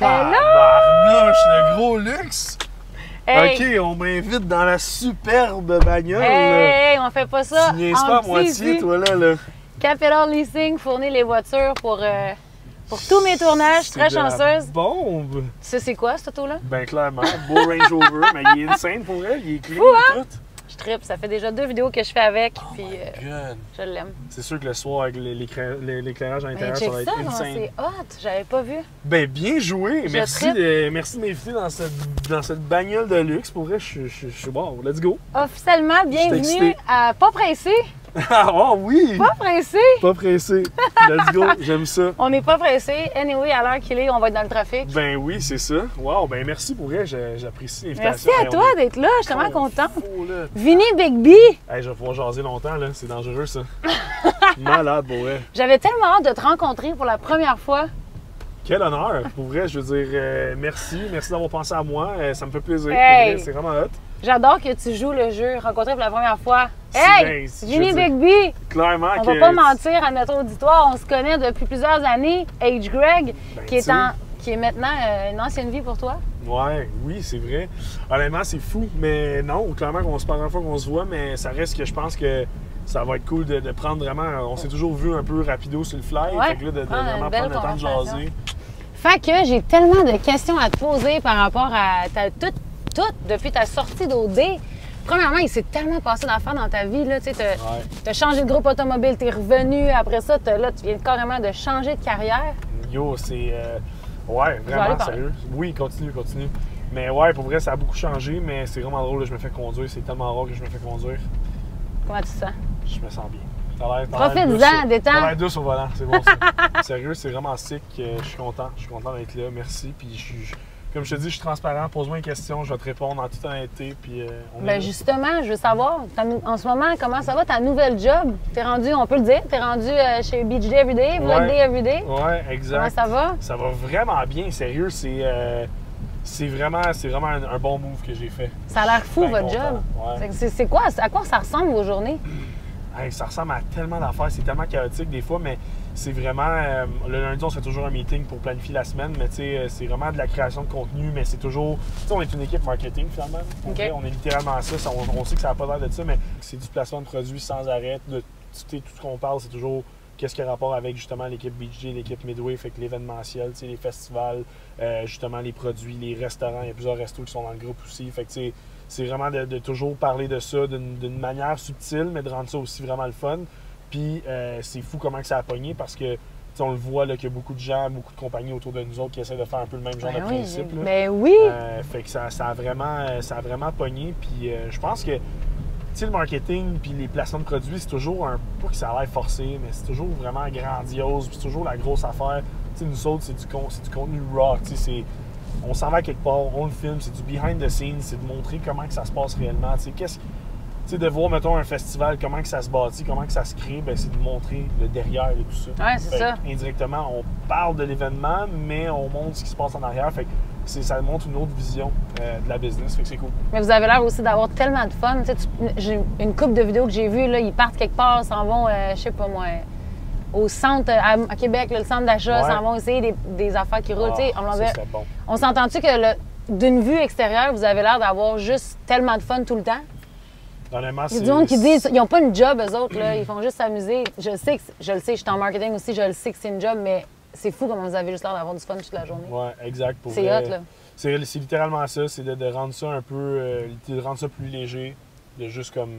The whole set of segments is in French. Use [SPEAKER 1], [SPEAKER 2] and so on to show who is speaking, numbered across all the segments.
[SPEAKER 1] Tabarnouche, le gros luxe!
[SPEAKER 2] Hey.
[SPEAKER 1] OK, on m'invite dans la superbe bagnole.
[SPEAKER 2] Hey, on fait pas ça.
[SPEAKER 1] Tu niaises pas à moitié, toi, là.
[SPEAKER 2] Capital Leasing fournit les voitures pour tous mes tournages.
[SPEAKER 1] C'est
[SPEAKER 2] Très
[SPEAKER 1] de la
[SPEAKER 2] chanceuse.
[SPEAKER 1] bombe!
[SPEAKER 2] Tu sais c'est quoi, cette auto-là?
[SPEAKER 1] Ben clairement, beau Range Rover, mais il est insane pour elle, il est clean
[SPEAKER 2] Fou, hein?
[SPEAKER 1] et tout.
[SPEAKER 2] Je trippe. Ça fait déjà 2 vidéos que je fais avec.
[SPEAKER 1] Oh
[SPEAKER 2] Puis
[SPEAKER 1] my God.
[SPEAKER 2] je l'aime.
[SPEAKER 1] C'est sûr que le soir, avec l'éclairage à
[SPEAKER 2] Ben,
[SPEAKER 1] l'intérieur, ça
[SPEAKER 2] check
[SPEAKER 1] va
[SPEAKER 2] ça,
[SPEAKER 1] être
[SPEAKER 2] non,
[SPEAKER 1] insane.
[SPEAKER 2] c'est hot. J'avais pas vu.
[SPEAKER 1] Ben, bien joué!
[SPEAKER 2] Je
[SPEAKER 1] Merci
[SPEAKER 2] trippe.
[SPEAKER 1] merci de m'inviter dans cette bagnole de luxe. Pour vrai, je suis bon. Let's go!
[SPEAKER 2] Officiellement, bienvenue
[SPEAKER 1] excitée.
[SPEAKER 2] à Pas pressé.
[SPEAKER 1] Ah, oh oui!
[SPEAKER 2] Pas pressé.
[SPEAKER 1] Pas pressé. Let's go, j'aime ça.
[SPEAKER 2] On n'est pas pressé. Anyway, à l'heure qu'il est, on va être dans le trafic.
[SPEAKER 1] Ben oui, c'est ça. Wow, ben merci pour vrai, j'apprécie
[SPEAKER 2] Merci
[SPEAKER 1] l'invitation.
[SPEAKER 2] à
[SPEAKER 1] Ben,
[SPEAKER 2] toi
[SPEAKER 1] on est
[SPEAKER 2] d'être là. Je suis tellement
[SPEAKER 1] comme
[SPEAKER 2] contente.
[SPEAKER 1] fou, là.
[SPEAKER 2] Vinny Bigby.
[SPEAKER 1] Hey, je vais pouvoir jaser longtemps, là. C'est dangereux, ça. Malade, pour vrai.
[SPEAKER 2] J'avais tellement hâte de te rencontrer pour la première fois.
[SPEAKER 1] Quel honneur. Pour vrai, je veux dire, merci. Merci d'avoir pensé à moi. Ça me fait plaisir.
[SPEAKER 2] Hey.
[SPEAKER 1] Pour vrai, c'est vraiment hot.
[SPEAKER 2] J'adore que tu joues le jeu rencontrer pour la première fois.
[SPEAKER 1] C'est
[SPEAKER 2] Hey!
[SPEAKER 1] bien, je
[SPEAKER 2] Vinny
[SPEAKER 1] veux dire,
[SPEAKER 2] Bigby!
[SPEAKER 1] Clairement
[SPEAKER 2] On
[SPEAKER 1] que...
[SPEAKER 2] va pas mentir à notre auditoire, on se connaît depuis plusieurs années. H. Greg,
[SPEAKER 1] Ben,
[SPEAKER 2] qui, est
[SPEAKER 1] tu sais.
[SPEAKER 2] qui est maintenant une ancienne vie pour toi.
[SPEAKER 1] Ouais, oui, c'est vrai. Honnêtement, c'est fou. Mais non, clairement qu'on se parle la première fois qu'on se voit, mais ça reste que je pense que ça va être cool de prendre vraiment... On s'est toujours vu un peu rapido sur le fly.
[SPEAKER 2] Ouais,
[SPEAKER 1] Fait que là, de
[SPEAKER 2] prendre une
[SPEAKER 1] vraiment
[SPEAKER 2] belle
[SPEAKER 1] prendre le temps de
[SPEAKER 2] conversation.
[SPEAKER 1] jaser.
[SPEAKER 2] Fait que j'ai tellement de questions à te poser par rapport à tout depuis ta sortie d'OD. Premièrement, il s'est tellement passé d'affaires dans ta vie. Tu
[SPEAKER 1] Ouais.
[SPEAKER 2] as changé de groupe automobile, tu es revenu. Après ça, là, tu viens carrément de changer de carrière.
[SPEAKER 1] Yo, c'est... ouais,
[SPEAKER 2] aller
[SPEAKER 1] vraiment,
[SPEAKER 2] parler.
[SPEAKER 1] sérieux. Oui, continue. Mais ouais, pour vrai, ça a beaucoup changé, mais c'est vraiment drôle, là, je me fais conduire. C'est tellement rare que je me fais conduire.
[SPEAKER 2] Comment tu te sens?
[SPEAKER 1] Je me sens bien. T'as l'air
[SPEAKER 2] Profites-en,
[SPEAKER 1] douce,
[SPEAKER 2] détends.
[SPEAKER 1] T'as l'air douce au volant, c'est bon ça. Sérieux, c'est vraiment sick. Je suis content d'être là. Merci. Puis comme je te dis, je suis transparent. Pose-moi une question, je vais te répondre en toute honnêteté. Puis on est
[SPEAKER 2] Ben
[SPEAKER 1] là.
[SPEAKER 2] justement, je veux savoir, en ce moment, comment ça va ta nouvelle job? T'es rendu, on peut le dire, t'es rendu chez Beach Day Everyday, Vlog
[SPEAKER 1] Ouais.
[SPEAKER 2] Day Everyday.
[SPEAKER 1] Ouais, exact.
[SPEAKER 2] Comment ça va?
[SPEAKER 1] Ça va vraiment bien, sérieux. C'est vraiment un bon move que j'ai fait.
[SPEAKER 2] Ça a l'air fou,
[SPEAKER 1] Je suis bien
[SPEAKER 2] votre job.
[SPEAKER 1] content, ouais.
[SPEAKER 2] C'est quoi? À quoi ça ressemble vos journées?
[SPEAKER 1] Hey, ça ressemble à tellement d'affaires, c'est tellement chaotique des fois, mais c'est vraiment... le lundi, on se fait toujours un meeting pour planifier la semaine, mais tu sais, c'est vraiment de la création de contenu, mais c'est toujours... Tu sais, on est une équipe marketing, finalement. Pour
[SPEAKER 2] OK.
[SPEAKER 1] vrai, on est littéralement ça. On sait que ça n'a pas l'air de ça, mais c'est du placement de produits sans arrêt. Tout ce qu'on parle, c'est toujours qu'est-ce qui a rapport avec, justement, l'équipe BG, l'équipe Midway, fait que l'événementiel, tu sais, les festivals, justement, les produits, les restaurants. Il y a plusieurs restos qui sont dans le groupe aussi, fait que tu sais... C'est vraiment de toujours parler de ça d'une manière subtile, mais de rendre ça aussi vraiment le fun. Puis c'est fou comment que ça a pogné parce que on le voit qu'il y a beaucoup de gens, beaucoup de compagnies autour de nous autres qui essaient de faire un peu le même genre de principe. Là.
[SPEAKER 2] Ben oui!
[SPEAKER 1] Fait que ça a vraiment pogné. Puis je pense que le marketing puis les placements de produits, c'est toujours pas que ça a l'air forcé, mais c'est toujours vraiment grandiose. Puis c'est toujours la grosse affaire. T'sais, nous autres, c'est du contenu raw. On s'en va quelque part, on le filme, c'est du behind the scenes, c'est de montrer comment que ça se passe réellement. De voir, mettons, un festival, comment que ça se bâtit, comment que ça se crée, ben, c'est de montrer le derrière et tout ça.
[SPEAKER 2] Ouais, c'est ça.
[SPEAKER 1] Indirectement, on parle de l'événement, mais on montre ce qui se passe en arrière. Fait que ça montre une autre vision de la business. Fait que c'est cool.
[SPEAKER 2] Mais vous avez l'air aussi d'avoir tellement de fun. J'ai une couple de vidéos que j'ai vues, là, ils partent quelque part, s'en vont, je sais pas moi, au centre, à Québec, là, le centre d'achat,
[SPEAKER 1] Ouais.
[SPEAKER 2] s'en vont essayer des affaires qui roulent. Tu sais,
[SPEAKER 1] Ça serait bon.
[SPEAKER 2] on s'entend-tu que d'une vue extérieure, vous avez l'air d'avoir juste tellement de fun tout le temps?
[SPEAKER 1] Honnêtement,
[SPEAKER 2] Il y a du monde qui disent ils n'ont pas une job, eux autres, là, ils font juste s'amuser. Je le sais, je suis en marketing aussi, je le sais que c'est une job, mais c'est fou comment vous avez juste l'air d'avoir du fun toute la journée.
[SPEAKER 1] Ouais, exact. Pour
[SPEAKER 2] C'est
[SPEAKER 1] vrai.
[SPEAKER 2] hot, là.
[SPEAKER 1] C'est littéralement ça, c'est de rendre ça un peu, de rendre ça plus léger, de juste comme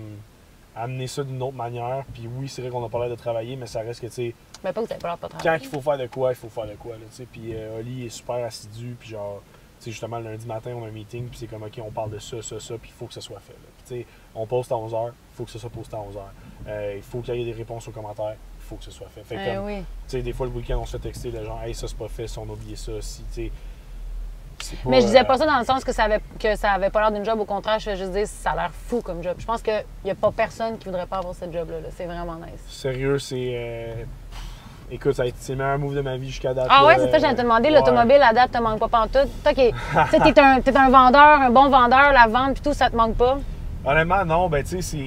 [SPEAKER 1] amener ça d'une autre manière. Puis oui, c'est vrai qu'on a pas l'air de travailler, mais ça reste que, tu sais,
[SPEAKER 2] Mais pas que vous avez pas l'air de pas
[SPEAKER 1] quand
[SPEAKER 2] travailler.
[SPEAKER 1] il faut faire de quoi, il faut faire de quoi, là, tu sais. Puis Oli est super assidu, puis genre, tu sais, justement, le lundi matin, on a un meeting, puis c'est comme, OK, on parle de ça, puis il faut que ça soit fait, là. Puis tu sais, on poste à 11h, il faut que ça soit posté à 11h. Il faut qu'il y ait des réponses aux commentaires, il faut que ce soit fait. Fait que comme,
[SPEAKER 2] Oui.
[SPEAKER 1] tu sais, des fois, le week-end, on se fait texter, le genre, hey, ça, c'est pas fait, si on a oublié ça, si, tu sais. C'est pas,
[SPEAKER 2] Mais je disais pas ça dans le sens que ça avait pas l'air d'une job. Au contraire, je juste dire ça a l'air fou comme job. Je pense qu'il n'y a pas personne qui voudrait pas avoir cette job-là. Là. C'est vraiment nice.
[SPEAKER 1] Sérieux, c'est. Écoute, c'est le meilleur move de ma vie jusqu'à date.
[SPEAKER 2] Ah
[SPEAKER 1] là.
[SPEAKER 2] ouais, c'est ça, j'allais te demander.
[SPEAKER 1] Ouais.
[SPEAKER 2] L'automobile, à date, te manque pas pantoute. Toi, t'es un vendeur, un bon vendeur, la vente puis tout, ça te manque pas?
[SPEAKER 1] Honnêtement, non. Ben, tu sais,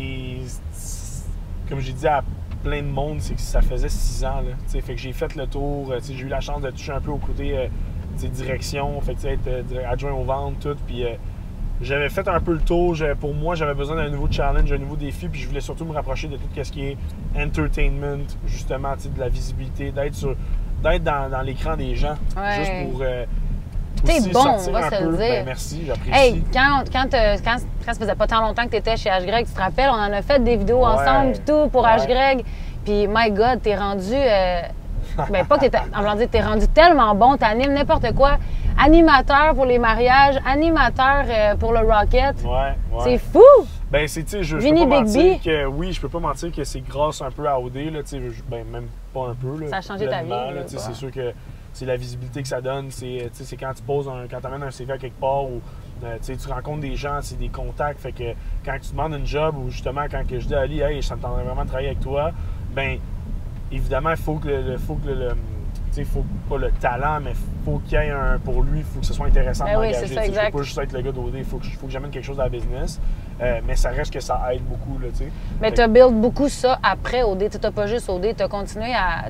[SPEAKER 1] comme j'ai dit à plein de monde, c'est que ça faisait 6 ans. Là, fait que j'ai fait le tour. J'ai eu la chance de toucher un peu au côté direction, fait que, être adjoint aux ventes, tout. Puis j'avais fait un peu le tour. Pour moi, j'avais besoin d'un nouveau challenge, un nouveau défi. Puis je voulais surtout me rapprocher de tout ce qui est entertainment, justement, de la visibilité, d'être dans l'écran des gens.
[SPEAKER 2] Ouais.
[SPEAKER 1] Juste pour.
[SPEAKER 2] T'es bon, on va se le dire.
[SPEAKER 1] Ben, merci, j'apprécie.
[SPEAKER 2] Hey, quand ça faisait pas tant longtemps que tu étais chez H-Greg, tu te rappelles, on en a fait des vidéos ensemble pis tout pour H-Greg. Puis, my God, t'es rendu. Ben, pas que t'es. En blanc, t'es rendu tellement bon, t'animes n'importe quoi. Animateur pour les mariages, animateur pour le Rocket.
[SPEAKER 1] Ouais.
[SPEAKER 2] C'est fou!
[SPEAKER 1] Ben, c'est, tu sais, je peux pas mentir que. Oui, je peux pas mentir que c'est grâce un peu à OD, là, tu sais, ben, même pas un peu. Là,
[SPEAKER 2] ça a changé ta vie.
[SPEAKER 1] C'est sûr que c'est la visibilité que ça donne. C'est quand tu poses quand tu amènes un CV à quelque part ou tu rencontres des gens, c'est des contacts. Fait que quand tu demandes une job ou justement quand que je dis à Ali, hey, ça me tenterait vraiment de travailler avec toi, ben évidemment, il faut que faut pas le talent, mais faut qu'il y ait pour lui, il faut que ce soit intéressant de m'engager.
[SPEAKER 2] Oui, c'est ça,
[SPEAKER 1] je peux pas juste être le gars d'OD, il faut que j'amène quelque chose à la business. Mais ça reste que ça aide beaucoup. Là,
[SPEAKER 2] mais tu as build beaucoup ça après OD. Tu n'as pas juste OD, tu as continué à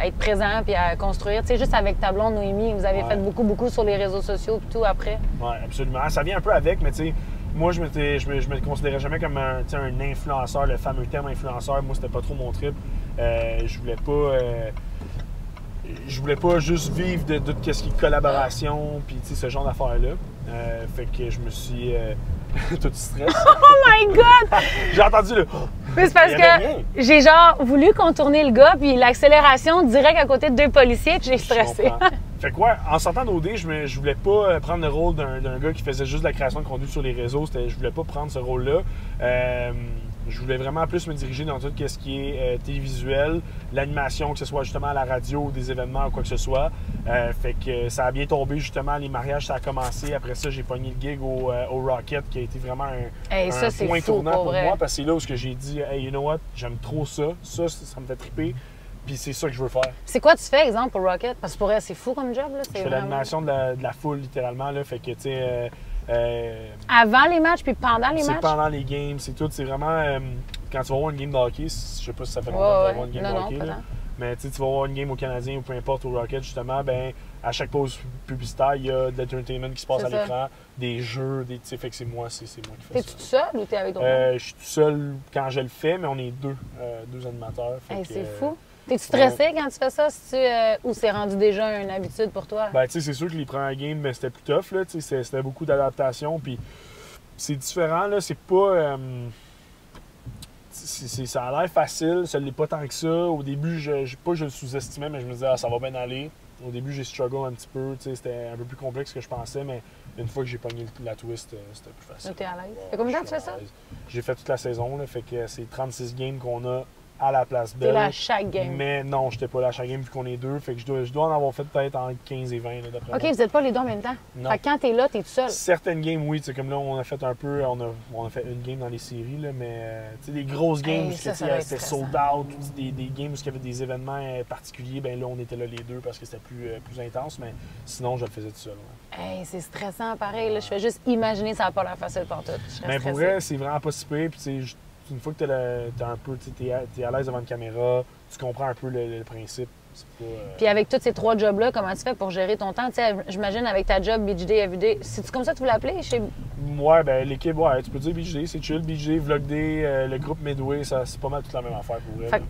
[SPEAKER 2] être présent puis à construire. Juste avec ta blonde Noémie, vous avez fait beaucoup sur les réseaux sociaux et tout après.
[SPEAKER 1] Oui, absolument. Ça vient un peu avec, mais moi, je me considérais jamais comme un influenceur, le fameux terme influenceur. Moi, c'était pas trop mon trip. Je voulais pas juste vivre de tout ce qui est collaboration puis ce genre d'affaires-là. Fait que je me suis tout stress.
[SPEAKER 2] Oh my God!
[SPEAKER 1] J'ai entendu le.
[SPEAKER 2] Mais c'est parce que j'ai voulu contourner le gars puis l'accélération direct à côté de deux policiers que j'ai stressé.
[SPEAKER 1] Fait que en sortant d'OD, je voulais pas prendre le rôle d'un gars qui faisait juste de la création de contenu sur les réseaux. Je voulais pas prendre ce rôle-là. Je voulais vraiment plus me diriger dans tout ce qui est télévisuel, l'animation, que ce soit justement à la radio, des événements ou quoi que ce soit. Fait que ça a bien tombé justement, les mariages, ça a commencé. Après ça, j'ai pogné le gig au Rocket qui a été vraiment un point tournant pour moi parce que c'est là où j'ai dit « Hey, you know what? J'aime trop ça. Ça me fait triper. Puis c'est ça que je veux faire. »
[SPEAKER 2] C'est quoi tu fais, exemple, pour Rocket? Parce que pour elle, c'est fou comme job. Là.
[SPEAKER 1] Je fais l'animation de la foule, littéralement. Là, fait que, tu sais...
[SPEAKER 2] avant les matchs puis pendant les matchs?
[SPEAKER 1] C'est pendant les games, c'est tout. C'est vraiment... quand tu vas voir une game de hockey, je sais pas si ça fait longtemps que tu vas voir une game de hockey, là, mais tu vas voir une game au Canadien ou peu importe au Rocket, justement, ben à chaque pause publicitaire, il y a de l'entertainment qui se passe à l'écran, des jeux, fait que c'est moi qui fais ça.
[SPEAKER 2] T'es-tu tout seul ou t'es avec d'autres?
[SPEAKER 1] Je suis tout seul quand je le fais, mais on est deux animateurs.
[SPEAKER 2] C'est fou. T'es-tu stressé quand tu fais ça? Ou c'est rendu déjà une habitude pour toi?
[SPEAKER 1] Ben, tu sais, c'est sûr que les premières games, ben, c'était plus tough, là. C'était beaucoup d'adaptation. Puis c'est différent, là. C'est pas. Ça a l'air facile, ça l'est pas tant que ça. Au début, je le sous-estimais, mais je me disais, ça va bien aller. Au début, j'ai struggle un petit peu. C'était un peu plus complexe que je pensais, mais une fois que j'ai pogné la twist, c'était plus facile.
[SPEAKER 2] T'es à l'aise? Fait combien de temps tu fais ça?
[SPEAKER 1] J'ai fait toute la saison, là. Fait que c'est 36 games qu'on a à la Place Belle.
[SPEAKER 2] T'es là à chaque game.
[SPEAKER 1] Mais non, j'étais pas là à chaque game vu qu'on est deux. Fait que je dois en avoir fait peut-être entre 15 et 20 là, d'après moi.
[SPEAKER 2] OK, vous n'êtes pas les deux en même temps?
[SPEAKER 1] Non.
[SPEAKER 2] Fait que quand t'es là, t'es tout seul?
[SPEAKER 1] Certaines games, oui. Comme là, on a fait un peu... On a fait une game dans les séries, là, mais des grosses games où c'était sold out, des games où il y avait des événements particuliers, ben là, on était là les deux parce que c'était plus intense, mais sinon, je le faisais tout seul. Ouais.
[SPEAKER 2] Hey, c'est stressant, pareil. Là, je fais juste imaginer, ça n'a pas l'air facile pour tout.
[SPEAKER 1] Mais pour vrai, c'est vraiment pas si pire. Puis une fois que t'es à l'aise devant une caméra, tu comprends un peu le principe.
[SPEAKER 2] Puis avec tous ces trois jobs-là, comment tu fais pour gérer ton temps? J'imagine avec ta job BJD Everyday, c'est-tu comme ça que tu veux l'appeler?
[SPEAKER 1] Ouais, ben l'équipe, tu peux dire BJD, c'est chill. BJD, Vlog Day, le groupe Midway, c'est pas mal toute la même affaire pour elle.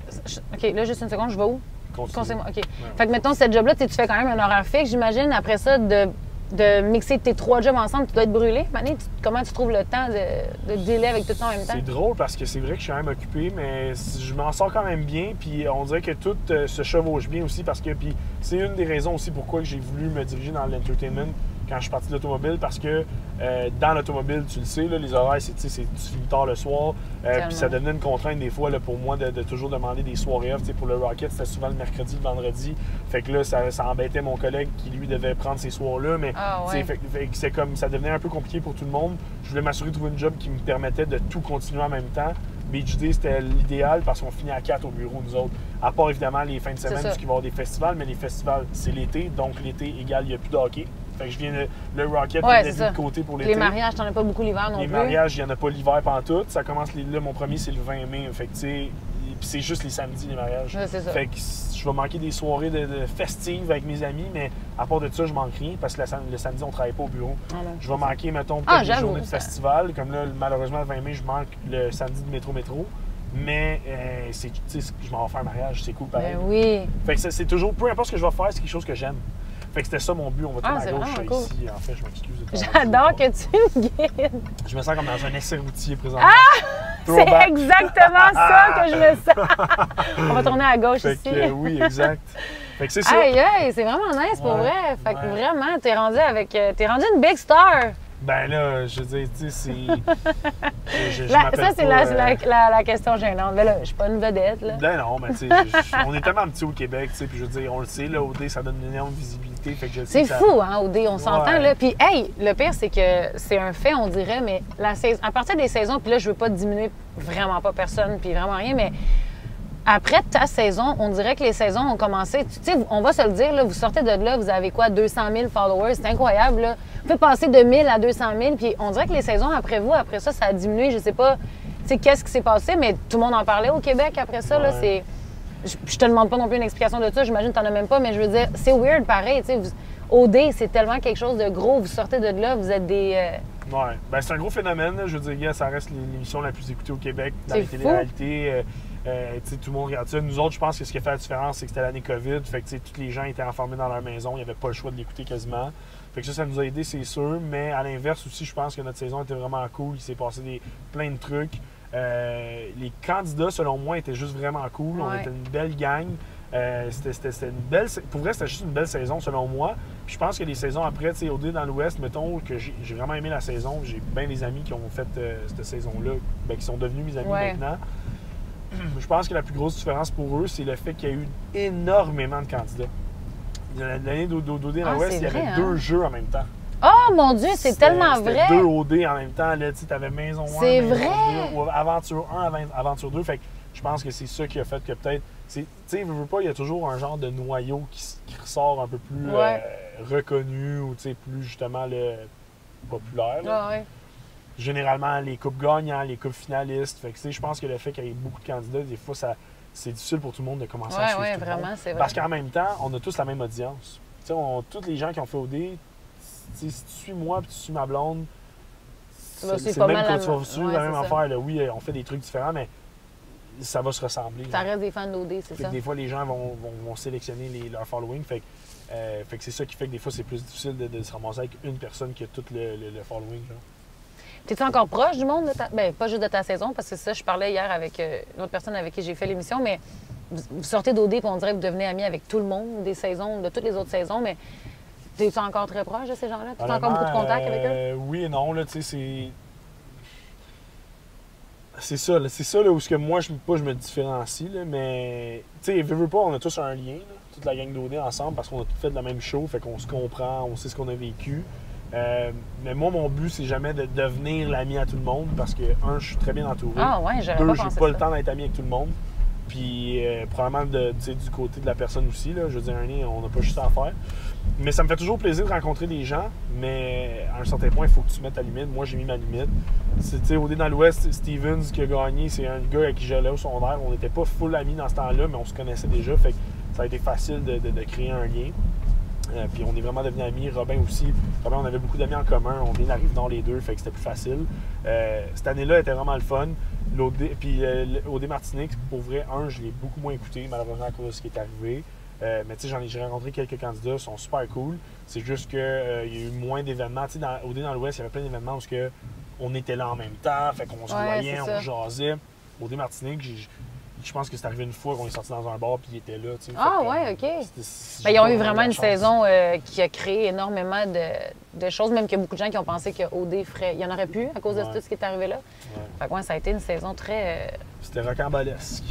[SPEAKER 2] OK, là, juste une seconde, je vais où?
[SPEAKER 1] Conseille-moi.
[SPEAKER 2] OK. Ouais. Fait que mettons, cette job-là, tu fais quand même un horaire fixe. J'imagine, après ça, de mixer tes trois jobs ensemble, tu dois être brûlé. Mané, comment tu trouves le temps de dealer avec tout ça en même temps?
[SPEAKER 1] C'est drôle parce que c'est vrai que je suis quand même occupé, mais je m'en sors quand même bien. Puis on dirait que tout se chevauche bien aussi parce que c'est une des raisons aussi pourquoi j'ai voulu me diriger dans l'entertainment quand je suis parti de l'automobile parce que dans l'automobile, tu le sais, là, les horaires, tu finis tard le soir. Puis ça devenait une contrainte des fois là, pour moi de toujours demander des soirées off. Pour le Rocket, c'était souvent le mercredi, le vendredi. Fait que là, ça embêtait mon collègue qui, lui, devait prendre ces soirs-là. Mais c'est comme ça devenait un peu compliqué pour tout le monde. Je voulais m'assurer de trouver une job qui me permettait de tout continuer en même temps. BJD, c'était l'idéal parce qu'on finit à 4 au bureau, nous autres. À part, évidemment, les fins de semaine, parce qu'il va y avoir des festivals. Mais les festivals, c'est l'été. Donc, l'été égale, il n'y a plus de hockey. Fait que je viens le Rocket de côté pour l'été.
[SPEAKER 2] Les mariages, t'en as pas beaucoup l'hiver non plus.
[SPEAKER 1] Les mariages, il n'y en a pas l'hiver pantoute. Ça commence, là, mon premier, c'est le 20 mai. Fait que, tu sais, c'est juste les samedis, les mariages.
[SPEAKER 2] Ouais, c'est ça.
[SPEAKER 1] Fait que je je vais manquer des soirées de festives avec mes amis, mais à part de ça, je manque rien parce que le samedi, on ne travaille pas au bureau. Je vais manquer, mettons, peut-être des journées de festival. Comme là, malheureusement, le 20 mai, je manque le samedi de métro. Mais je m'en vais faire un mariage, c'est cool pareil.
[SPEAKER 2] Ben oui.
[SPEAKER 1] Fait que c'est toujours, peu importe ce que je vais faire, c'est quelque chose que j'aime. Fait que c'était ça mon but. On va tourner à gauche
[SPEAKER 2] cool.
[SPEAKER 1] ici. En fait, je m'excuse de ça.
[SPEAKER 2] J'adore que tu me guides.
[SPEAKER 1] Je me sens comme dans un essai routier présentement.
[SPEAKER 2] C'est exactement ça que je me sens. On va tourner à gauche
[SPEAKER 1] fait
[SPEAKER 2] ici.
[SPEAKER 1] Que, oui, exact. Fait que c'est ça.
[SPEAKER 2] Aïe, c'est vraiment nice pour vrai. Fait que vraiment, t'es rendu une big star.
[SPEAKER 1] Ben là, je veux dire, tu sais, c'est.
[SPEAKER 2] Ça, c'est la question gênante. Ben là, je suis pas une vedette, là.
[SPEAKER 1] Ben non, mais tu sais, on est tellement petits au Québec, tu sais, puis je veux dire, on le sait, là, OD, ça donne une énorme visibilité. Fait que je sais
[SPEAKER 2] c'est fou, hein, OD, on s'entend, là. Puis, hey, le pire, c'est que c'est un fait, on dirait, mais à partir des saisons, puis là, je veux pas diminuer vraiment pas personne, puis vraiment rien, mais après ta saison, on dirait que les saisons ont commencé. Tu sais, on va se le dire, là, vous sortez de là, vous avez quoi, 200 000 followers, c'est incroyable, là. Vous pouvez passer de 1000 à 200 000, puis on dirait que les saisons après vous, après ça, ça a diminué. Je sais pas, tu sais, qu'est-ce qui s'est passé, mais tout le monde en parlait au Québec après ça, là. C'est. Je te demande pas non plus une explication de ça, j'imagine que t'en as même pas, mais je veux dire, c'est weird pareil, tu sais. OD, c'est tellement quelque chose de gros, vous sortez de là, vous êtes des.
[SPEAKER 1] Ouais, ben c'est un gros phénomène, là. Je veux dire, ça reste l'émission la plus écoutée au Québec dans les télé-réalités. Tout le monde regarde ça. Nous autres, je pense que ce qui a fait la différence, c'est que c'était l'année COVID. Fait que tous les gens étaient enfermés dans leur maison. Il n'y avait pas le choix de l'écouter quasiment. Fait que ça nous a aidé, c'est sûr. Mais à l'inverse aussi, je pense que notre saison était vraiment cool. Il s'est passé plein de trucs. Les candidats, selon moi, étaient juste vraiment cool. On était une belle gang. C'était une belle. Pour vrai, c'était juste une belle saison, selon moi. Puis je pense que les saisons après, tu sais, OD dans l'Ouest, mettons, que j'ai vraiment aimé la saison. J'ai bien des amis qui ont fait cette saison-là, qui sont devenus mes amis maintenant. Je pense que la plus grosse différence pour eux, c'est le fait qu'il y a eu énormément de candidats. L'année d'OD dans l'Ouest, il y avait 2 jeux en même temps.
[SPEAKER 2] Oh mon Dieu, c'est tellement vrai!
[SPEAKER 1] 2 OD en même temps. Tu avais Maison 1,
[SPEAKER 2] c'est
[SPEAKER 1] Maison
[SPEAKER 2] vrai.
[SPEAKER 1] 2, ou Aventure 1, Aventure 2. Fait que je pense que c'est ça qui a fait que peut-être. Tu sais, il y a toujours un genre de noyau qui ressort un peu plus reconnu ou plus justement populaire. Généralement, les coupes gagnants, les coupes finalistes. Fait que je pense que le fait qu'il y ait beaucoup de candidats, des fois, c'est difficile pour tout le monde de commencer à suivre tout le monde.
[SPEAKER 2] C'est vrai.
[SPEAKER 1] Parce qu'en même temps, on a tous la même audience. Tous les gens qui ont fait OD, si tu suis moi et tu suis ma blonde, c'est le même que tu vas suivre la même affaire. Là. Oui, on fait des trucs différents, mais ça va se ressembler.
[SPEAKER 2] Ça reste des fans d'OD, c'est ça.
[SPEAKER 1] Des fois, les gens vont sélectionner leur following. Fait que c'est ça qui fait que des fois, c'est plus difficile de se ramasser avec une personne qui a tout le following.
[SPEAKER 2] T'es-tu encore proche du monde de ta... Ben, pas juste de ta saison, parce que ça, je parlais hier avec une autre personne avec qui j'ai fait l'émission, mais vous sortez d'OD et on dirait que vous devenez amis avec tout le monde des saisons, de toutes les autres saisons, mais t'es-tu encore très proche de ces gens-là? T'as encore beaucoup de contacts avec eux?
[SPEAKER 1] Oui et non, là, tu sais, c'est ça là, où moi, je me différencie, là, mais, tu sais, veux pas, on a tous un lien, là, toute la gang d'OD ensemble, parce qu'on a tous fait de la même show, fait qu'on se comprend, on sait ce qu'on a vécu. Mais moi, mon but, c'est jamais de devenir l'ami à tout le monde parce que, je suis très bien entouré.
[SPEAKER 2] Ah ouais, j'aurais pas pensé
[SPEAKER 1] j'ai pas le temps d'être ami avec tout le monde. Puis, probablement, du côté de la personne aussi, là, je veux dire, on n'a pas juste ça à faire. Mais ça me fait toujours plaisir de rencontrer des gens, mais à un certain point, il faut que tu mettes ta limite. Moi, j'ai mis ma limite. OD dans l'Ouest, Stevens qui a gagné, c'est un gars avec qui j'allais au secondaire. On n'était pas full amis dans ce temps-là, mais on se connaissait déjà. Fait que ça a été facile de créer un lien. Puis on est vraiment devenus amis. Robin aussi. Robin, on avait beaucoup d'amis en commun. On vient de la Rive-Nord les deux, fait que c'était plus facile. Cette année-là était vraiment le fun. Puis OD Martinique, pour vrai, je l'ai beaucoup moins écouté, malheureusement à cause de ce qui est arrivé. Mais tu sais, j'ai rencontré quelques candidats, ils sont super cool. C'est juste qu'il y a eu moins d'événements. Tu sais, OD dans l'Ouest, il y avait plein d'événements où on était là en même temps, fait qu'on se voyait, on jasait. OD Martinique, je pense que c'est arrivé une fois qu'on est sorti dans un bar puis il était là.
[SPEAKER 2] OK. Ils ont eu vraiment une saison qui a créé énormément de choses, même qu'il y a beaucoup de gens qui ont pensé que OD ferait. Il y en aurait plus à cause de tout ce qui est arrivé là. Fait que ça a été une saison très.
[SPEAKER 1] C'était rocambolesque.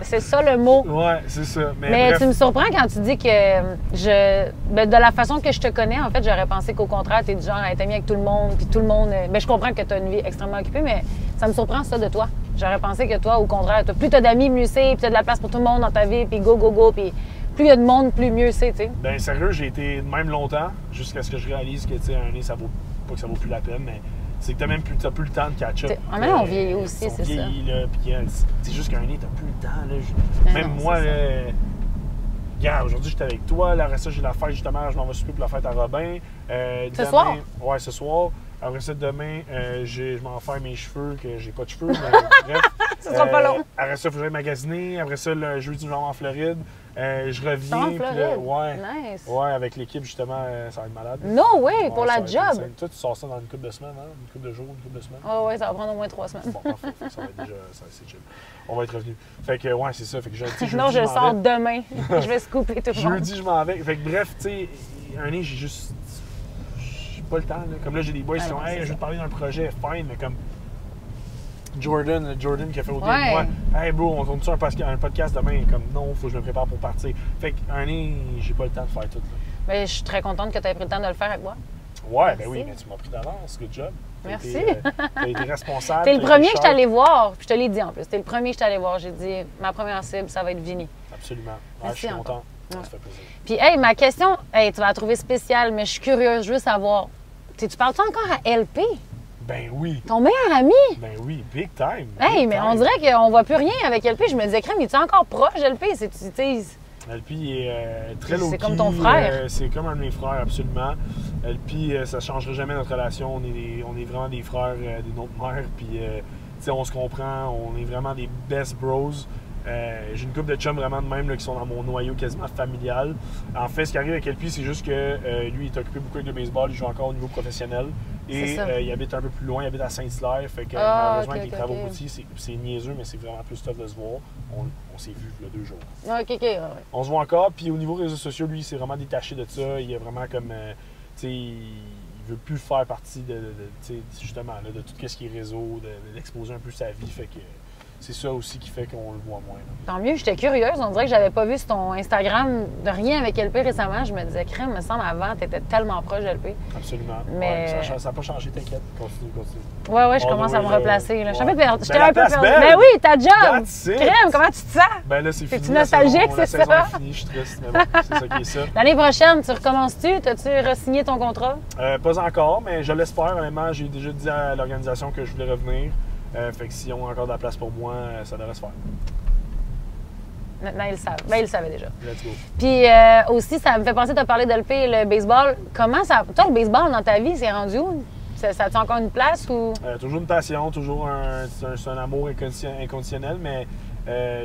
[SPEAKER 2] C'est ça le mot.
[SPEAKER 1] Ouais, c'est ça.
[SPEAKER 2] Mais tu me surprends quand tu dis que de la façon que je te connais, en fait, j'aurais pensé qu'au contraire, tu es du genre à être ami avec tout le monde, puis tout le monde. Je comprends que tu as une vie extrêmement occupée, mais ça me surprend ça de toi. J'aurais pensé que toi, au contraire, plus tu as d'amis, mieux c'est, puis tu as de la place pour tout le monde dans ta vie, puis go, puis plus il y a de monde, plus mieux c'est, tu sais.
[SPEAKER 1] Ben sérieux, j'ai été de même longtemps, jusqu'à ce que je réalise que, tu sais, un nez, ça vaut pas que ça vaut plus la peine, mais c'est que t'as plus le temps de catch-up.
[SPEAKER 2] En même temps, on vieillit aussi, c'est ça.
[SPEAKER 1] C'est juste qu'un nez, t'as plus le temps, là. Même moi, là, regarde, aujourd'hui, j'étais avec toi. Là, après ça, j'ai la fête, justement, je m'en vais souper pour la fête à Robin.
[SPEAKER 2] Ce soir?
[SPEAKER 1] Ouais, ce soir. Après ça, demain, je m'en vais faire mes cheveux, que j'ai pas de cheveux, mais bref.
[SPEAKER 2] Ça sera pas long.
[SPEAKER 1] Après ça, il faudrait magasiner. Après ça, le jeudi, je vais en Floride. Je reviens.
[SPEAKER 2] En Floride?
[SPEAKER 1] Puis là, ouais.
[SPEAKER 2] Nice.
[SPEAKER 1] Ouais, avec l'équipe, justement, ça va être malade.
[SPEAKER 2] No way,
[SPEAKER 1] Ouais,
[SPEAKER 2] pour
[SPEAKER 1] ça
[SPEAKER 2] la
[SPEAKER 1] va être
[SPEAKER 2] job.
[SPEAKER 1] insane. Toi, tu sors ça dans une couple de semaines, hein? Une couple de jours, une couple de semaines.
[SPEAKER 2] Oh, ouais, ça va prendre au moins 3 semaines.
[SPEAKER 1] Bon, parfait. Ça va être déjà, c'est chill. On va être revenu. Fait que, ouais, c'est ça. Fait que jeudi,
[SPEAKER 2] Non, je
[SPEAKER 1] m'en
[SPEAKER 2] sors
[SPEAKER 1] vais.
[SPEAKER 2] demain. Je vais scooper tout le monde.
[SPEAKER 1] Jeudi, je m'en vais. Fait que bref, tu sais, un an, j'ai juste. J'ai pas le temps, là. Comme là, j'ai des boys qui
[SPEAKER 2] Ah
[SPEAKER 1] sont,
[SPEAKER 2] non,
[SPEAKER 1] hey,
[SPEAKER 2] c'est
[SPEAKER 1] je vais
[SPEAKER 2] ça.
[SPEAKER 1] te parler d'un projet, fine, mais comme. Jordan qui a fait autant
[SPEAKER 2] Ouais.
[SPEAKER 1] que moi. Hey bro, on tourne-tu un podcast demain? Comme non, faut que je me prépare pour partir. Fait qu'un an, j'ai pas le temps de faire tout. Là.
[SPEAKER 2] Mais je suis très contente que tu aies pris le temps de le faire avec moi.
[SPEAKER 1] Ouais, ben
[SPEAKER 2] Merci.
[SPEAKER 1] oui, mais tu m'as pris d'avance. Good job.
[SPEAKER 2] Merci.
[SPEAKER 1] T'as été responsable.
[SPEAKER 2] T'es le
[SPEAKER 1] t'as
[SPEAKER 2] premier
[SPEAKER 1] été
[SPEAKER 2] que je suis allée voir. Puis je te l'ai dit en plus. T'es le premier que je suis allée voir. J'ai dit, ma première cible, ça va être Vinny.
[SPEAKER 1] Absolument. Ouais,
[SPEAKER 2] Merci
[SPEAKER 1] je suis
[SPEAKER 2] encore.
[SPEAKER 1] content.
[SPEAKER 2] Ouais.
[SPEAKER 1] Ça fait plaisir.
[SPEAKER 2] Puis, hey, ma question, hey, tu vas la trouver spéciale, mais je suis curieuse. Je veux savoir. Tu parles-tu encore à LP?
[SPEAKER 1] Ben oui.
[SPEAKER 2] Ton meilleur ami?
[SPEAKER 1] Ben oui, big time.
[SPEAKER 2] Hey,
[SPEAKER 1] big
[SPEAKER 2] mais
[SPEAKER 1] time.
[SPEAKER 2] on dirait qu'on voit plus rien avec LP. Je me disais, crème, es-tu encore proche, LP?
[SPEAKER 1] LP est très
[SPEAKER 2] C'est
[SPEAKER 1] low-key.
[SPEAKER 2] comme ton frère.
[SPEAKER 1] C'est comme un de mes frères, absolument. LP, ça ne changera jamais notre relation. On est vraiment des frères d'une autre mère. Puis, tu sais, on se comprend. On est vraiment des best bros. J'ai une couple de chums vraiment de même là, qui sont dans mon noyau quasiment familial. En fait, ce qui arrive avec LP, c'est juste que lui, il est occupé beaucoup avec le baseball. Il joue encore au niveau professionnel. Et
[SPEAKER 2] C'est ça.
[SPEAKER 1] il habite un peu plus loin. Il habite à Saint-Hilaire. Fait que malheureusement, avec les travaux routiers, c'est niaiseux, mais c'est vraiment plus tough de se voir. On s'est vu il y a 2 jours.
[SPEAKER 2] OK, OK. Ouais.
[SPEAKER 1] On se voit encore, puis au niveau réseaux sociaux, lui, il s'est vraiment détaché de ça. Il est vraiment comme, tu sais, il veut plus faire partie tu sais, justement, là, de tout ce qui est réseau, d'exposer un peu sa vie. Fait que c'est ça aussi qui fait qu'on le voit moins. Là.
[SPEAKER 2] Tant mieux, j'étais curieuse. On dirait que j'avais pas vu sur ton Instagram de rien avec LP récemment. Je me disais, crème, me semble avant, t'étais tellement proche de LP.
[SPEAKER 1] Absolument.
[SPEAKER 2] Mais-
[SPEAKER 1] Ouais, ça n'a pas changé, t'inquiète. Continue.
[SPEAKER 2] Ouais, je
[SPEAKER 1] Oh,
[SPEAKER 2] commence à me
[SPEAKER 1] oui, là,
[SPEAKER 2] replacer. Là. Je suis un
[SPEAKER 1] ouais.
[SPEAKER 2] peu perdue. J'étais
[SPEAKER 1] Ben, la
[SPEAKER 2] un peu
[SPEAKER 1] place
[SPEAKER 2] perdue.
[SPEAKER 1] belle.
[SPEAKER 2] Mais oui, ta job!
[SPEAKER 1] That's it.
[SPEAKER 2] Crème, comment tu te sens?
[SPEAKER 1] Ben là, c'est fini.
[SPEAKER 2] T'es-tu
[SPEAKER 1] la
[SPEAKER 2] nostalgique,
[SPEAKER 1] saison-
[SPEAKER 2] c'est
[SPEAKER 1] La saison
[SPEAKER 2] ça?
[SPEAKER 1] est finie, je suis triste, mais bon, c'est ça qui est ça.
[SPEAKER 2] L'année prochaine, tu recommences-tu? T'as-tu re-signé ton contrat?
[SPEAKER 1] Pas encore, mais je l'espère. Honnêtement, j'ai déjà dit à l'organisation que je voulais revenir. Fait que s'ils ont encore de la place pour moi, ça devrait se faire.
[SPEAKER 2] Maintenant, ils le savent. Ben, ils le savaient déjà.
[SPEAKER 1] Let's go.
[SPEAKER 2] Puis aussi, ça me fait penser, tu as parlé de LP et le baseball. Comment ça. Toi, le baseball dans ta vie, c'est rendu où? Ça a-tu encore une place ou.
[SPEAKER 1] Toujours une passion, toujours c'est un amour inconditionnel, mais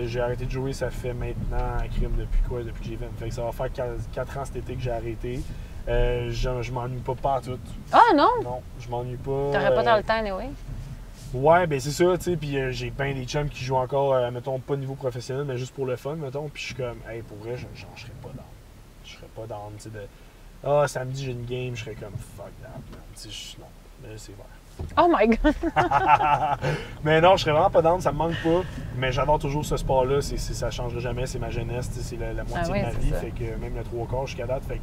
[SPEAKER 1] j'ai arrêté de jouer, ça fait maintenant un crime depuis quoi? Depuis que j'ai 20. Fait que ça va faire 4 ans cet été que j'ai arrêté. Je m'ennuie pas partout.
[SPEAKER 2] Ah non?
[SPEAKER 1] Non, je m'ennuie pas.
[SPEAKER 2] T'aurais pas tant le temps, anyway.
[SPEAKER 1] Ouais, ben c'est ça, tu sais, puis j'ai plein des chums qui jouent encore, mettons, pas au niveau professionnel, mais juste pour le fun, mettons, puis je suis comme, hey, pour vrai, je serais pas down. Je serais pas down, tu sais, de, samedi j'ai une game, je serais comme, fuck that, man. Tu sais, non, mais là, c'est vert.
[SPEAKER 2] Oh my God!
[SPEAKER 1] Mais non, je serais vraiment pas down, ça me manque pas, mais j'adore toujours ce sport-là, ça changera jamais, c'est ma jeunesse, tu sais, c'est la moitié
[SPEAKER 2] oui,
[SPEAKER 1] de ma
[SPEAKER 2] c'est
[SPEAKER 1] vie,
[SPEAKER 2] ça.
[SPEAKER 1] fait que même le 3/4 jusqu'à date, fait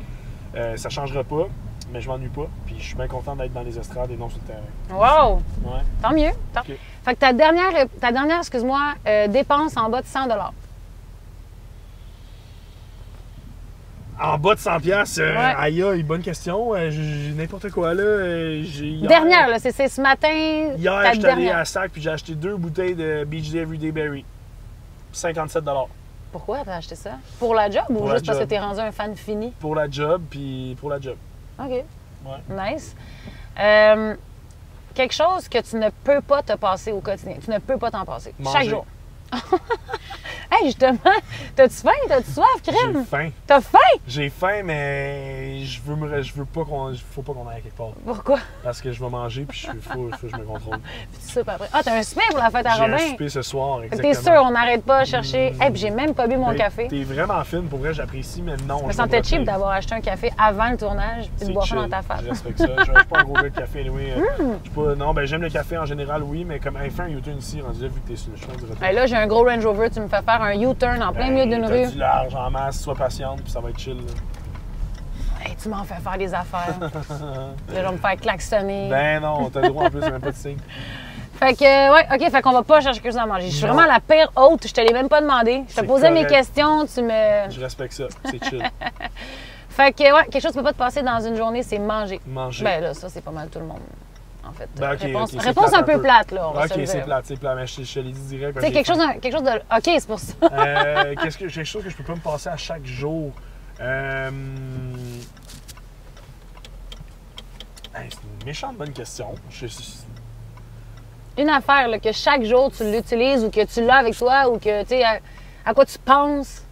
[SPEAKER 1] que ça changera pas, mais je m'ennuie pas, puis je suis bien content d'être dans les estrades et non sur le terrain.
[SPEAKER 2] Wow!
[SPEAKER 1] Ouais.
[SPEAKER 2] Tant mieux.
[SPEAKER 1] Ok.
[SPEAKER 2] Fait que ta dernière excuse-moi, dépense en bas de 100 $.
[SPEAKER 1] En bas de 100$,
[SPEAKER 2] Ouais.
[SPEAKER 1] aïe aïe, bonne question. J'ai n'importe quoi là. Hier,
[SPEAKER 2] Dernière, là, c'est ce matin.
[SPEAKER 1] Hier,
[SPEAKER 2] ta
[SPEAKER 1] j'étais allé
[SPEAKER 2] dernière.
[SPEAKER 1] à Sac puis j'ai acheté 2 bouteilles de Beach Day Everyday Berry. 57$
[SPEAKER 2] Pourquoi t'as acheté ça? Pour la job ou
[SPEAKER 1] Pour la
[SPEAKER 2] juste parce que
[SPEAKER 1] job.
[SPEAKER 2] t'es rendu un fan fini?
[SPEAKER 1] pour la job, puis pour la job.
[SPEAKER 2] OK.
[SPEAKER 1] Ouais.
[SPEAKER 2] Nice. Quelque chose que tu ne peux pas te passer au quotidien. Tu ne peux pas t'en passer.
[SPEAKER 1] Manger.
[SPEAKER 2] Chaque jour. Hey, justement, t'as-tu faim? T'as-tu soif,
[SPEAKER 1] J'ai
[SPEAKER 2] crème?
[SPEAKER 1] faim.
[SPEAKER 2] T'as faim?
[SPEAKER 1] J'ai faim, mais je veux pas faut pas qu'on aille quelque part.
[SPEAKER 2] Pourquoi?
[SPEAKER 1] Parce que je vais manger puis faut que je me contrôle.
[SPEAKER 2] Tu soupes après. Ah, t'as un souper pour la fête à
[SPEAKER 1] J'ai un
[SPEAKER 2] Robin?
[SPEAKER 1] souper ce soir,
[SPEAKER 2] Fait que
[SPEAKER 1] exactement.
[SPEAKER 2] t'es sûr, on n'arrête pas à chercher. Hey, puis j'ai même pas bu mon
[SPEAKER 1] Ben,
[SPEAKER 2] café.
[SPEAKER 1] T'es vraiment fine, pour vrai, j'apprécie, mais non.
[SPEAKER 2] Je me
[SPEAKER 1] je
[SPEAKER 2] sentais
[SPEAKER 1] vais
[SPEAKER 2] cheap
[SPEAKER 1] me
[SPEAKER 2] d'avoir acheté un café avant le tournage puis de
[SPEAKER 1] C'est
[SPEAKER 2] boire ça
[SPEAKER 1] chill.
[SPEAKER 2] dans ta face.
[SPEAKER 1] Je respecte ça. Je suis pas un gros gars de café, anyway. Je suis pas... Non, ben j'aime le café en général, oui, mais comme fais un U-turn ici, rendu là, vu que t'es sur le chemin du retour.
[SPEAKER 2] Hey, là, j'ai un gros Range Rover, tu me fais faire un U-turn en plein milieu d'une
[SPEAKER 1] T'as
[SPEAKER 2] rue.
[SPEAKER 1] du large en masse, sois patiente, puis ça va être chill. Là.
[SPEAKER 2] Hey, tu m'en fais faire des affaires. Là, je vais me faire klaxonner.
[SPEAKER 1] Ben non, t'as le droit en plus, même pas de signe.
[SPEAKER 2] Fait que, ouais, OK, fait qu'on va pas chercher quelque chose à manger. Je suis
[SPEAKER 1] Non.
[SPEAKER 2] vraiment la pire hôte, je te l'ai même pas demandé. Je te
[SPEAKER 1] C'est
[SPEAKER 2] posais mes
[SPEAKER 1] correct.
[SPEAKER 2] questions, tu me.
[SPEAKER 1] Je respecte ça, c'est chill.
[SPEAKER 2] Fait que, ouais, quelque chose qui peut pas te passer dans une journée, c'est manger.
[SPEAKER 1] Manger.
[SPEAKER 2] Ben là, ça, c'est pas mal tout le monde. en fait.
[SPEAKER 1] Ben, ok,
[SPEAKER 2] réponse
[SPEAKER 1] ok, c'est
[SPEAKER 2] réponse
[SPEAKER 1] plate
[SPEAKER 2] un peu plate, là. On va se le
[SPEAKER 1] Ok, c'est
[SPEAKER 2] dire.
[SPEAKER 1] plate, mais je te l'ai dit direct.
[SPEAKER 2] Tu sais, quelque chose de. OK, c'est pour ça.
[SPEAKER 1] Quelque chose que je peux pas me passer à chaque jour. C'est une méchante bonne question.
[SPEAKER 2] Une affaire là, que chaque jour tu l'utilises ou que tu l'as avec toi ou que, tu sais, à quoi tu penses.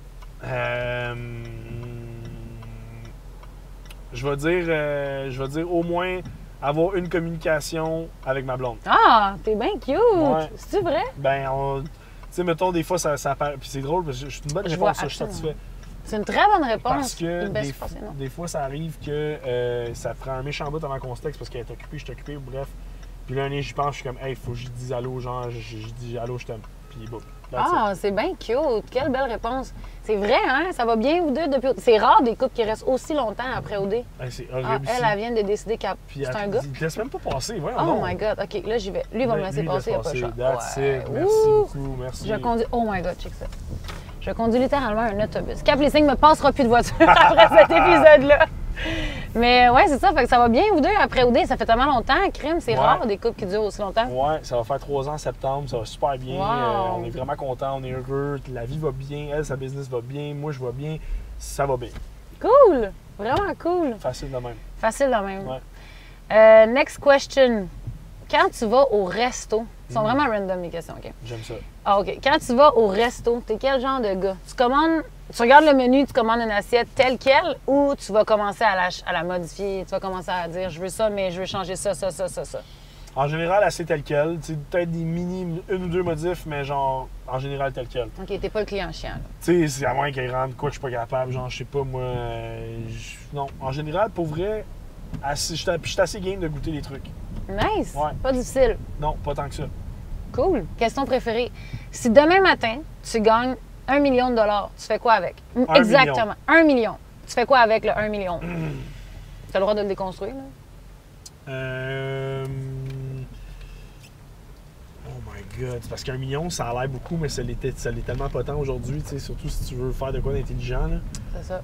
[SPEAKER 1] Je vais dire au moins avoir une communication avec ma blonde.
[SPEAKER 2] Ah, t'es bien cute!
[SPEAKER 1] Ouais.
[SPEAKER 2] C'est-tu vrai?
[SPEAKER 1] Ben, tu sais, mettons, des fois, ça paraît. Puis c'est drôle, parce que je suis une bonne
[SPEAKER 2] Je
[SPEAKER 1] réponse,
[SPEAKER 2] vois
[SPEAKER 1] je suis satisfait.
[SPEAKER 2] C'est une très bonne réponse.
[SPEAKER 1] Parce que
[SPEAKER 2] Une belle réponse, non.
[SPEAKER 1] des fois, ça arrive que ça prend un méchant bout avant qu'on se texte parce qu'elle est occupée, je suis occupé, bref. Puis là, j'y pense, je suis comme, hey, faut que je dise allô, genre, je dis allô, je t'aime. Puis boum.
[SPEAKER 2] Ah, c'est bien cute. Quelle belle réponse. C'est vrai, hein? Ça va bien, vous deux, depuis. C'est rare des couples qui restent aussi longtemps après OD.
[SPEAKER 1] Hey, c'est horrible.
[SPEAKER 2] Elle vient de décider qu'elle.
[SPEAKER 1] Puis
[SPEAKER 2] C'est un gars.
[SPEAKER 1] Il te laisse même pas passer, voyons
[SPEAKER 2] Oh
[SPEAKER 1] donc.
[SPEAKER 2] my God. OK, là, j'y vais. Lui, il va me laisser passer, il n'y a pas le choix.
[SPEAKER 1] That's
[SPEAKER 2] Ouais.
[SPEAKER 1] it. Merci
[SPEAKER 2] Ouh.
[SPEAKER 1] beaucoup, merci.
[SPEAKER 2] Je conduis. Oh my God, check ça. Je conduis littéralement un autobus. Cap Lessing ne me passera plus de voiture après cet épisode-là. Mais ouais, c'est ça. Fait que ça va bien, vous deux, après OD. Ça fait tellement longtemps. Crime, c'est
[SPEAKER 1] Ouais.
[SPEAKER 2] rare, des couples qui durent aussi longtemps.
[SPEAKER 1] Ouais, ça va faire 3 ans en septembre, ça va super bien.
[SPEAKER 2] Wow.
[SPEAKER 1] On est vraiment contents, on est heureux. La vie va bien, elle, sa business va bien, moi, je vais bien. Ça va bien.
[SPEAKER 2] Cool! Vraiment cool.
[SPEAKER 1] Facile de même.
[SPEAKER 2] Facile de même.
[SPEAKER 1] Ouais.
[SPEAKER 2] Next question. Quand tu vas au resto, ils sont vraiment random les questions, OK?
[SPEAKER 1] J'aime ça.
[SPEAKER 2] Ah, OK. Quand tu vas au resto, t'es quel genre de gars? Tu regardes le menu, tu commandes une assiette telle quelle ou tu vas commencer à la modifier? Tu vas commencer à dire, je veux ça, mais je veux changer ça.
[SPEAKER 1] En général, assez tel quel. Tu sais, peut-être des mini, une ou deux modifs, mais genre, en général, tel quel.
[SPEAKER 2] OK, t'es pas le client chiant, là.
[SPEAKER 1] Tu sais, c'est à moins qu'il rentre quoi que je suis pas capable. Genre, je sais pas, moi. Non, en général, pour vrai, je suis assez game de goûter les trucs.
[SPEAKER 2] Nice!
[SPEAKER 1] Ouais.
[SPEAKER 2] Pas difficile.
[SPEAKER 1] Non, pas tant que ça.
[SPEAKER 2] Cool. Question préférée. Si demain matin, tu gagnes 1 million de dollars, tu fais quoi avec? Exactement. 1 million. Tu fais quoi avec le 1 million? Tu as le droit de le déconstruire, là?
[SPEAKER 1] Oh my God. C'est parce qu'un million, ça a l'air beaucoup, mais ça l'est tellement pas tant aujourd'hui, tu sais, surtout si tu veux faire de quoi d'intelligent. Là.
[SPEAKER 2] C'est ça.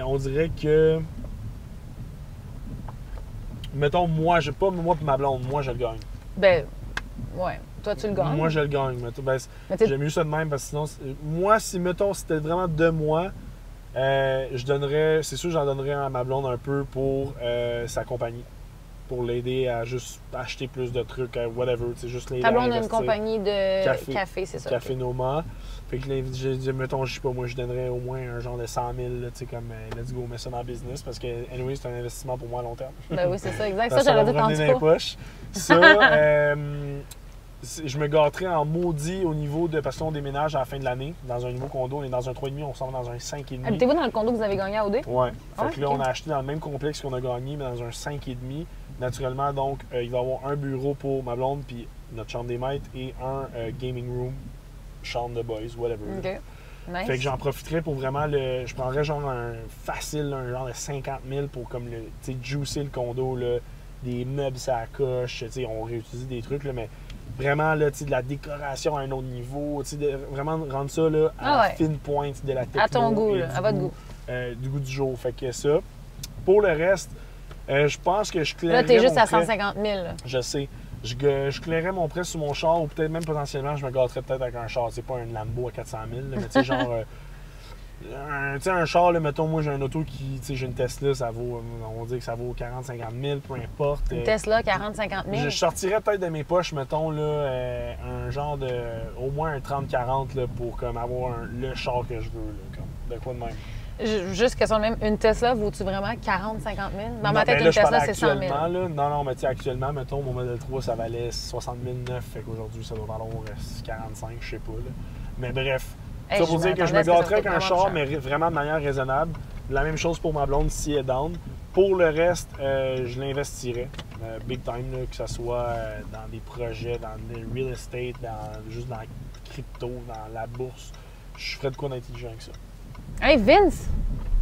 [SPEAKER 1] On dirait que. Mettons, moi et ma blonde, moi, je le gagne.
[SPEAKER 2] Ben, ouais. Toi, tu le gagnes.
[SPEAKER 1] Moi, je le gagne. J'aime mieux ça de même parce que sinon, moi, si, mettons, c'était vraiment de moi, je donnerais, c'est sûr, j'en donnerais à ma blonde un peu pour sa compagnie. Pour l'aider à juste acheter plus de trucs, whatever, tu sais, juste l'aider
[SPEAKER 2] Ta
[SPEAKER 1] à
[SPEAKER 2] blonde a une
[SPEAKER 1] investir.
[SPEAKER 2] compagnie de café, c'est ça.
[SPEAKER 1] Café
[SPEAKER 2] ok.
[SPEAKER 1] Noma. Fait que, mettons, je sais pas, moi, je donnerais au moins un genre de 100 000, là, tu sais, comme, let's go, mets ça dans le business, parce que, anyway, c'est un investissement pour moi à long terme.
[SPEAKER 2] Ben oui, c'est ça, exact.
[SPEAKER 1] Ça
[SPEAKER 2] Ça, j'allais
[SPEAKER 1] va
[SPEAKER 2] dire
[SPEAKER 1] me ramener dans les
[SPEAKER 2] tantôt pas.
[SPEAKER 1] poches. Ça, je me gâterais en maudit au niveau de, parce qu'on déménage à la fin de l'année, dans un nouveau condo, on est dans un 3,5, on s'en va dans un 5,5.
[SPEAKER 2] Habitez-vous dans le condo que vous avez gagné à OD?
[SPEAKER 1] Ouais. Fait
[SPEAKER 2] Ah,
[SPEAKER 1] que là,
[SPEAKER 2] ok.
[SPEAKER 1] on a acheté dans le même complexe qu'on a gagné, mais dans un 5,5. Naturellement, donc, il va y avoir un bureau pour ma blonde, puis notre chambre des maîtres, et un gaming room, chambre de boys, whatever.
[SPEAKER 2] OK. Nice.
[SPEAKER 1] Fait que j'en profiterais pour vraiment je prendrais genre un genre de 50 000 pour comme le, tu sais, juicer le condo, là, des meubles à la coche, tu sais, on réutilise des trucs, là, mais vraiment, là, tu sais, de la décoration à un autre niveau, tu sais, vraiment rendre ça, là, à la
[SPEAKER 2] ouais.
[SPEAKER 1] fine pointe de la techno.
[SPEAKER 2] À ton goût,
[SPEAKER 1] et
[SPEAKER 2] là,
[SPEAKER 1] du
[SPEAKER 2] à votre goût.
[SPEAKER 1] Du goût du jour. Fait que ça. Pour le reste, je pense que je clairais
[SPEAKER 2] Là, t'es juste
[SPEAKER 1] mon
[SPEAKER 2] à
[SPEAKER 1] prêt.
[SPEAKER 2] 150 000. là.
[SPEAKER 1] Je sais. Je clairais mon prêt sur mon char ou peut-être même potentiellement, je me gâterais peut-être avec un char. C'est pas un Lambo à 400 000, là, mais tu sais, genre. Tu sais, un char, là, mettons, moi j'ai un auto qui. Tu sais, j'ai une Tesla, ça vaut. On va dire que ça vaut 40-50 000, peu importe.
[SPEAKER 2] Une Tesla, 40-50 000.
[SPEAKER 1] Je sortirais peut-être de mes poches, mettons, là, un genre de. Au moins un 30-40 là, pour comme avoir le char que je veux, là, comme, de quoi de même.
[SPEAKER 2] Juste question de même, une Tesla, vaut-tu vraiment 40-50 000? Dans ma
[SPEAKER 1] Non,
[SPEAKER 2] tête,
[SPEAKER 1] ben
[SPEAKER 2] une
[SPEAKER 1] là, je
[SPEAKER 2] Tesla,
[SPEAKER 1] parlais
[SPEAKER 2] c'est 100 000.
[SPEAKER 1] actuellement, là. Non, mais tu sais, actuellement, mettons, mon modèle 3, ça valait 60 000 neuf, fait qu'aujourd'hui, ça doit valoir 45, je sais pas, là. Mais bref,
[SPEAKER 2] Hey,
[SPEAKER 1] ça pour dire que je me
[SPEAKER 2] m'attendais à ce que ça
[SPEAKER 1] gâterais avec un
[SPEAKER 2] coûte
[SPEAKER 1] char,
[SPEAKER 2] vraiment
[SPEAKER 1] mais vraiment de manière raisonnable. La même chose pour ma blonde si elle est down. Pour le reste, je l'investirais, big time, là, que ce soit dans des projets, dans le real estate, juste dans la crypto, dans la bourse. Je ferais de quoi d'intelligent avec ça.
[SPEAKER 2] Hey, Vince,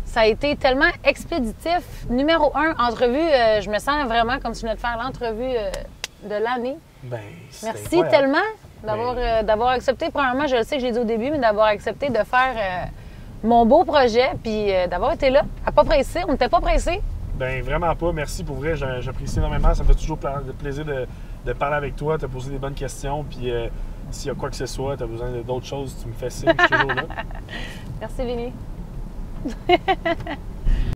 [SPEAKER 2] ça a été tellement expéditif. Numéro 1, entrevue, je me sens vraiment comme si je venais de faire l'entrevue de l'année.
[SPEAKER 1] Ben, c'est
[SPEAKER 2] Merci
[SPEAKER 1] incroyable.
[SPEAKER 2] tellement d'avoir accepté. Premièrement, je le sais que je l'ai dit au début, mais d'avoir accepté de faire mon beau projet, puis d'avoir été là, à pas pressé. On n'était pas pressé.
[SPEAKER 1] Ben vraiment pas. Merci pour vrai. J'apprécie énormément. Ça me fait toujours plaisir de parler avec toi, de poser des bonnes questions. Puis s'il y a quoi que ce soit, tu as besoin d'autres choses, tu me fais signe. Je suis toujours là.
[SPEAKER 2] Merci, Vinny.